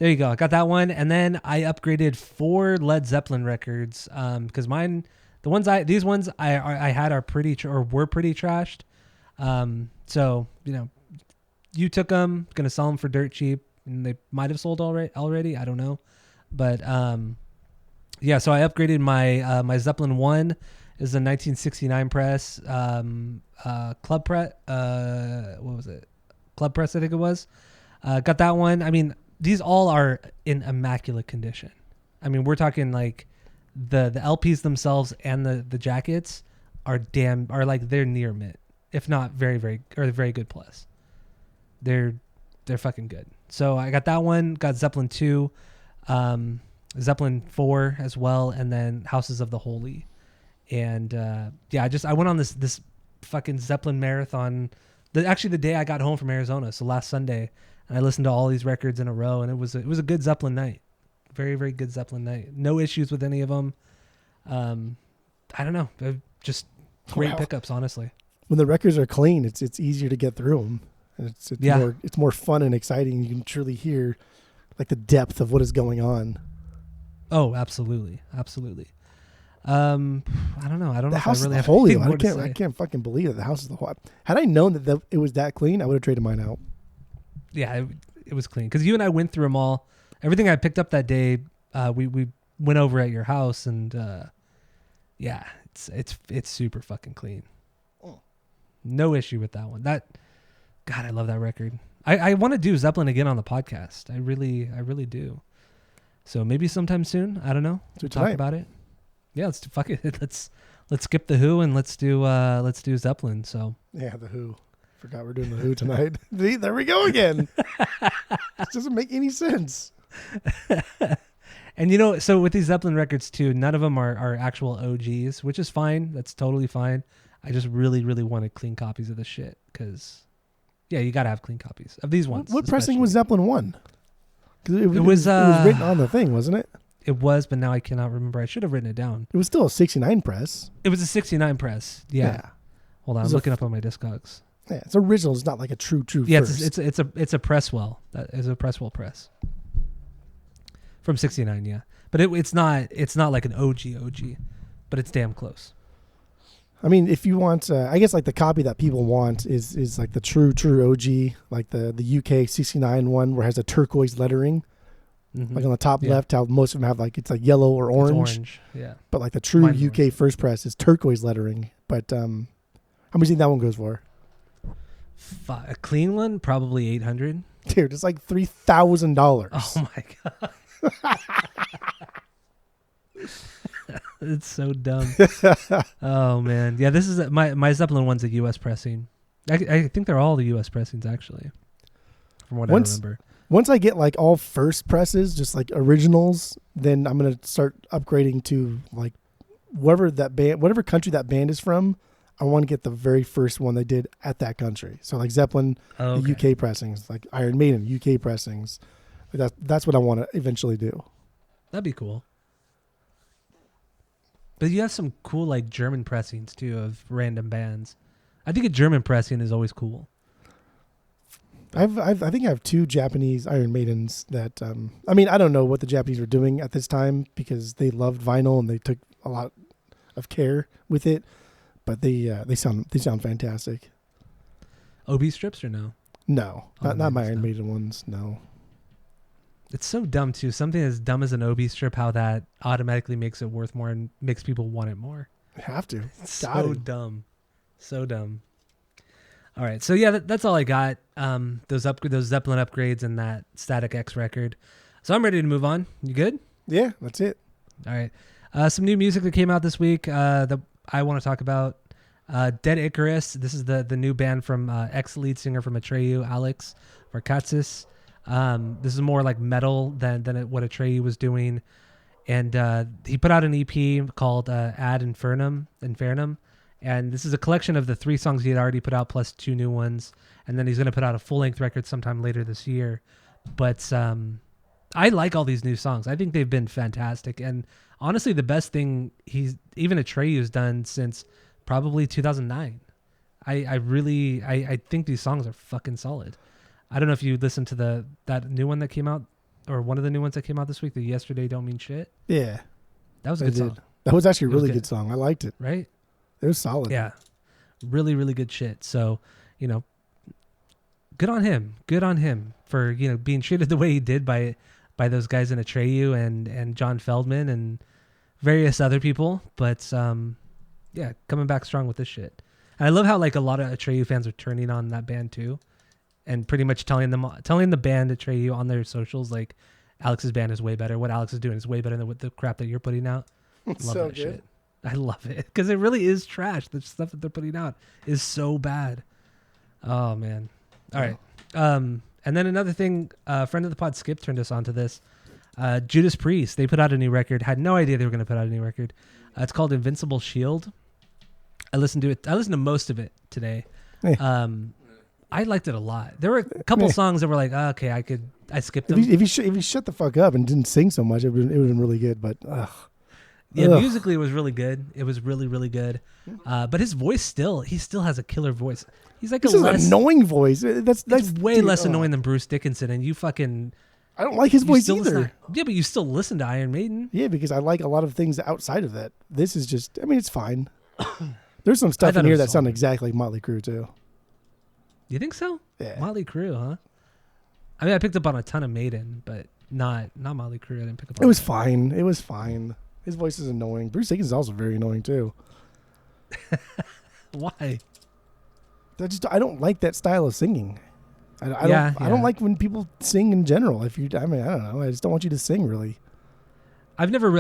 There you go. I got that one. And then I upgraded 4 Led Zeppelin records. Because these ones I had are were pretty trashed. So, you took them, gonna sell them for dirt cheap, and they might have sold already. I don't know. But yeah, so I upgraded my Zeppelin 1 is a 1969 press, Club Press. What was it? Club Press, I think it was. Got that one. I mean, these all are in immaculate condition. I mean, we're talking like the LPs themselves and the jackets are like they're near mint, if not very very good plus. They're fucking good. So I got that one. Got Zeppelin 2. Zeppelin 4 as well, and then Houses of the Holy. And yeah, I went on this fucking Zeppelin marathon the day I got home from Arizona, so last Sunday, and I listened to all these records in a row, and it was a good Zeppelin night. Very, very good Zeppelin night. No issues with any of them. I don't know, just great pickups, honestly. When the records are clean, it's easier to get through them. And it's more fun and exciting. You can truly hear like the depth of what is going on. Oh, absolutely. I don't know. The House of the Holy. I can't fucking believe it. The House of the Holy. Had I known that it was that clean, I would have traded mine out. Yeah, it was clean because you and I went through them all. Everything I picked up that day, we went over at your house, and yeah, it's super fucking clean. Oh. No issue with that one. God, I love that record. I want to do Zeppelin again on the podcast. I really do. So maybe sometime soon. I don't know. We'll talk about it. Yeah, let's fuck it. Let's skip the Who and let's do Zeppelin. So yeah, the Who. Forgot we're doing the Who tonight. There we go again. This doesn't make any sense. And so with these Zeppelin records too, none of them are actual OGs, which is fine. That's totally fine. I just really, really wanted clean copies of the shit because, yeah, you gotta have clean copies of these ones. What pressing was Zeppelin 1? Because it was written on the thing, wasn't it? It was, but now I cannot remember. I should have written it down. It was still a 69 press. It was a 69 press. Yeah. Hold on, I'm looking up on my Discogs. Yeah, it's original. It's not like a true Yeah, first. it's a Presswell. That is a Presswell press from '69. Yeah, but it's not like an OG, but it's damn close. I mean, if you want, I guess like the copy that people want is like the true OG, like the UK 69 one where it has a turquoise lettering. Mm-hmm. Like on the top left, how most of them have like it's like yellow or orange. It's orange, yeah. But like the true Mine's UK orange. first press is turquoise lettering. But how much do you think that one goes for? A clean one, probably 800. Dude, it's like $3,000. Oh my god, it's so dumb. Oh man, yeah. This is my Zeppelin one's a U.S. pressing. I think they're all the U.S. pressings actually, from what I remember. Once I get like all first presses, just like originals, then I'm gonna start upgrading to like whatever country that band is from. I want to get the very first one they did at that country. So like Zeppelin, the UK pressings, like Iron Maiden, UK pressings. That's what I want to eventually do. That'd be cool. But you have some cool like German pressings too of random bands. I think a German pressing is always cool. I think I have 2 Japanese Iron Maidens that I mean, I don't know what the Japanese were doing at this time because they loved vinyl and they took a lot of care with it, but they sound fantastic. OB strips or no? No, Oh, not my nice, Iron no. Maiden ones. No. It's so dumb too. Something as dumb as an OB strip, how that automatically makes it worth more and makes people want it more. Have to. It's so dumb. So dumb. All right. So yeah, that's all I got. Those Zeppelin upgrades and that Static X record. So I'm ready to move on. You good? Yeah, that's it. All right. Some new music that came out this week that I want to talk about. Dead Icarus. This is the new band from ex-lead singer from Atreyu, Alex Varkatsis. This is more like metal than what Atreyu was doing. And he put out an EP called Ad Infernum. And this is a collection of the 3 songs he had already put out plus 2 new ones. And then he's going to put out a full-length record sometime later this year. But I like all these new songs. I think they've been fantastic. And honestly, the best thing even Atreyu's done since probably 2009. I think these songs are fucking solid. I don't know if you listened to that new one that came out, or one of the new ones that came out this week, the Yesterday Don't Mean Shit. Yeah. That was a good song. That was actually a really good song. I liked it. Right? It was solid. Yeah. Really, really good shit. So, good on him. Good on him for, being treated the way he did by those guys in Atreyu and John Feldman and various other people. But, yeah, coming back strong with this shit. And I love how, like, a lot of Atreyu fans are turning on that band, too. And pretty much telling the band Atreyu on their socials, like, Alex's band is way better. What Alex is doing is way better than the crap that you're putting out. Love so that good. shit. I love it because it really is trash. The stuff that they're putting out is so bad. Oh man. All right. And then another thing, friend of the pod Skip turned us on to this. Judas Priest, they put out a new record. Had no idea they were going to put out a new record. It's called Invincible Shield. I listened to it. I listened to most of it today. Hey. I liked it a lot. There were a couple songs that were like, okay, I skipped them. If you shut the fuck up and didn't sing so much, it would have been really good. But yeah, musically it was really good. It was really, really good. But his voice he still has a killer voice. He's like an annoying voice. That's way less annoying than Bruce Dickinson. And you fucking, I don't like his voice either. Yeah, but you still listen to Iron Maiden. Yeah, because I like a lot of things outside of that. This is just, I mean, it's fine. There's some stuff in here that sound exactly like Motley Crue too. You think so? Yeah. Motley Crue, huh? I mean, I picked up on a ton of Maiden, but not Motley Crue. I didn't pick up on it. Was fine. It was fine. His voice is annoying. Bruce Dickinson is also very annoying too. Why? I don't like that style of singing. I don't like when people sing in general. I don't know. I just don't want you to sing really. I've never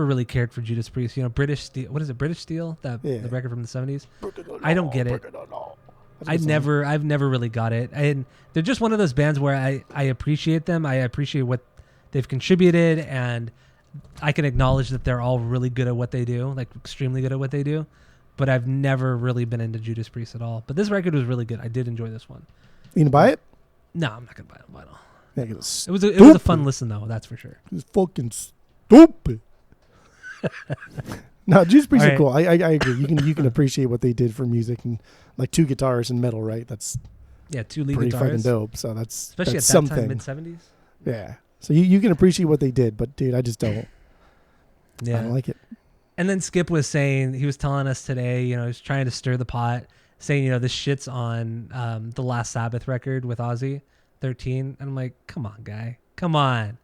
really cared for Judas Priest. British Steel. What is it? British Steel? The record from the 70s. I don't get it. I've never really got it. And they're just one of those bands where I appreciate them. I appreciate what they've contributed, and I can acknowledge that they're all really good at what they do, like extremely good at what they do. But I've never really been into Judas Priest at all. But this record was really good. I did enjoy this one. You gonna buy it? No, I'm not gonna buy it on vinyl. Yeah, it was a fun listen though, that's for sure. It's fucking stupid. No, Judas Priest All are right. cool. I agree. You can appreciate what they did for music and like 2 guitars and metal, right? That's Yeah, 2 lead pretty fucking guitars. dope. So that's Especially that's at that something. time, mid-70s. Yeah. So you can appreciate what they did, but dude, I just don't. I Yeah. don't like it. And then Skip was saying, he was telling us today, he was trying to stir the pot, saying, this shit's on the Last Sabbath record with Ozzy, 13. And I'm like, come on, guy. Come on.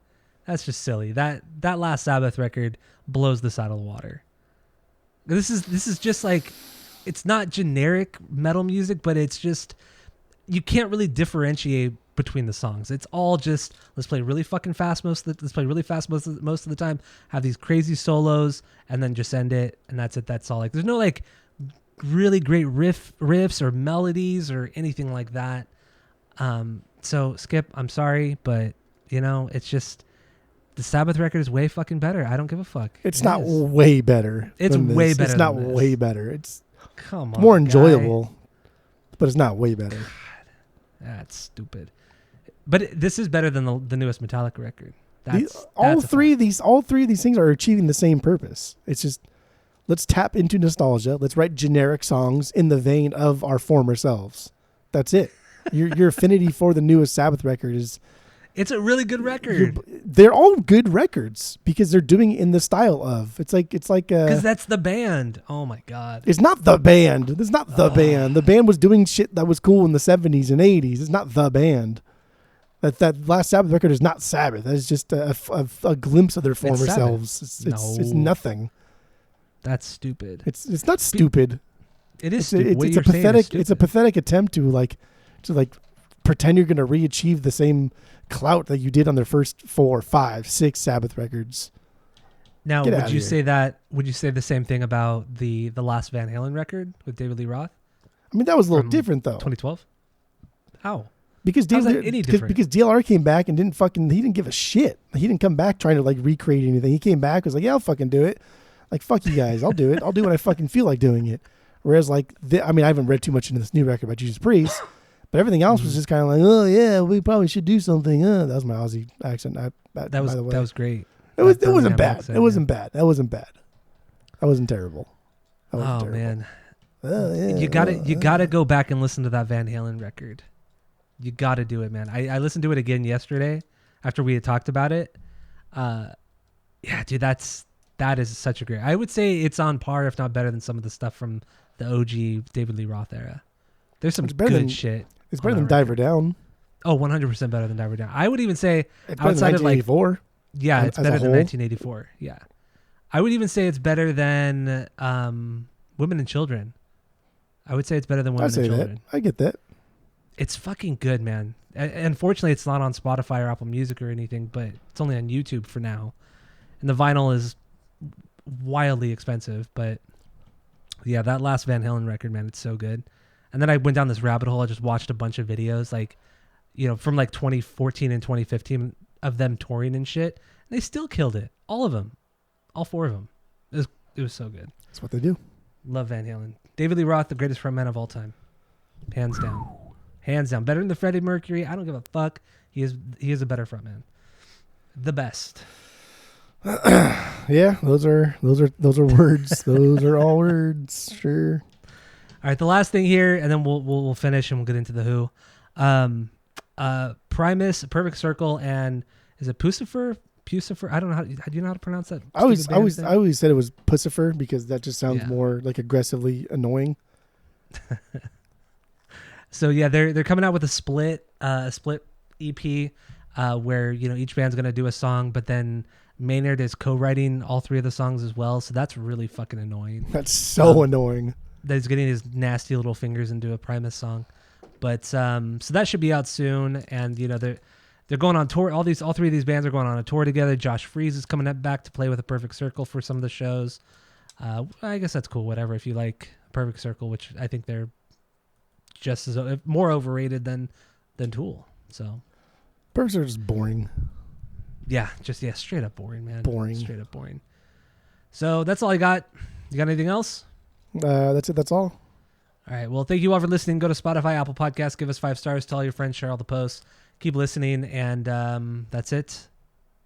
That's just silly. That Last Sabbath record blows this out of the water. This is just like, it's not generic metal music, but it's just, you can't really differentiate between the songs. It's all just, let's play really fucking fast most of the time, have these crazy solos, and then just end it, and that's it. That's all. Like, there's no like really great riffs or melodies or anything like that. So Skip, I'm sorry, but it's just, the Sabbath record is way fucking better. I don't give a fuck. It's not way better. It's than way this. better It's not than this. way better. It's Come on, more guy. enjoyable, but it's not way better. That's stupid. But this is better than the newest Metallica record. All three of these things are achieving the same purpose. It's just, let's tap into nostalgia. Let's write generic songs in the vein of our former selves. That's it. Your affinity for the newest Sabbath record is. It's a really good record. They're all good records because they're doing it in the style of. It's like because that's the band. Oh my god. It's not the band. It's not the band. The band was doing shit that was cool in the 70s and 80s. It's not the band. That Last Sabbath record is not Sabbath. That's just a glimpse of their former selves. It's nothing. That's stupid. It's not stupid. It is It's stupid. What a you're saying is pathetic. stupid. It's a pathetic attempt to pretend you're going to re-achieve the same clout that you did on their first 4, 5, 6 Sabbath records. Now, Get would outta you here. say that? Would you say the same thing about the last Van Halen record with David Lee Roth, I mean, that was a little From different though, 2012? How? because How's that any different? because DLR came back and he didn't give a shit. He didn't come back trying to like recreate anything. He came back, was like, yeah, I'll fucking do it. Like, fuck you guys, I'll do it. I'll do when I fucking feel like doing it. Whereas I haven't read too much into this new record by Judas Priest, but everything else was just kind of like, oh yeah, we probably should do something. That was my Aussie accent. That was great. It wasn't Birmingham bad. accent, It wasn't bad. That wasn't bad. That wasn't terrible. That wasn't Oh terrible. man, Yeah, you gotta go back and listen to that Van Halen record. You gotta do it, man. I listened to it again yesterday after we had talked about it. Yeah, dude, that is such a great. I would say it's on par, if not better, than some of the stuff from the OG David Lee Roth era. There's some It's better good than- shit. It's better on than that Diver Down. Oh, 100% better than Diver Down. I would even say It's better outside than of like 1984. yeah, as it's a better than whole? 1984. Yeah, I would even say it's better than Women and Children. I would say it's better than Women I'd say and that. Children. I get that. It's fucking good, man. Unfortunately, it's not on Spotify or Apple Music or anything, but it's only on YouTube for now. And the vinyl is wildly expensive, but yeah, that last Van Halen record, man, it's so good. And then I went down this rabbit hole. I just watched a bunch of videos, like, from like 2014 and 2015 of them touring and shit. And they still killed it. All of them. All 4 of them. It was so good. That's what they do. Love Van Halen. David Lee Roth, the greatest frontman of all time. Hands down. Hands down. Better than the Freddie Mercury. I don't give a fuck. He is a better frontman. The best. Yeah, those are words. Those are all words. Sure. All right, the last thing here, and then we'll finish and we'll get into the Who. Primus, Perfect Circle, and is it Pucifer? I don't know how. Do you know how to pronounce that? I always thing? said it was Pucifer because that just sounds Yeah. more like aggressively annoying. So yeah, they're coming out with a split EP, where each band's gonna do a song, but then Maynard is co-writing all 3 of the songs as well. So that's really fucking annoying. That's so annoying. That he's getting his nasty little fingers into a Primus song. But so that should be out soon, and they're going on tour. All 3 of these bands are going on a tour together. Josh Freese is coming back to play with a Perfect Circle for some of the shows. I guess that's cool. Whatever, if you like Perfect Circle, which I think they're just as more overrated than Tool. So Perks are just boring. yeah, straight up boring, man. Boring. Straight up boring. So that's all I got. You got anything else? That's it. That's all. All right. Well, thank you all for listening. Go to Spotify, Apple Podcasts, give us 5 stars, tell all your friends, share all the posts. Keep listening, and that's it.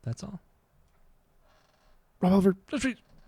That's all. Rob Halford. Let's read.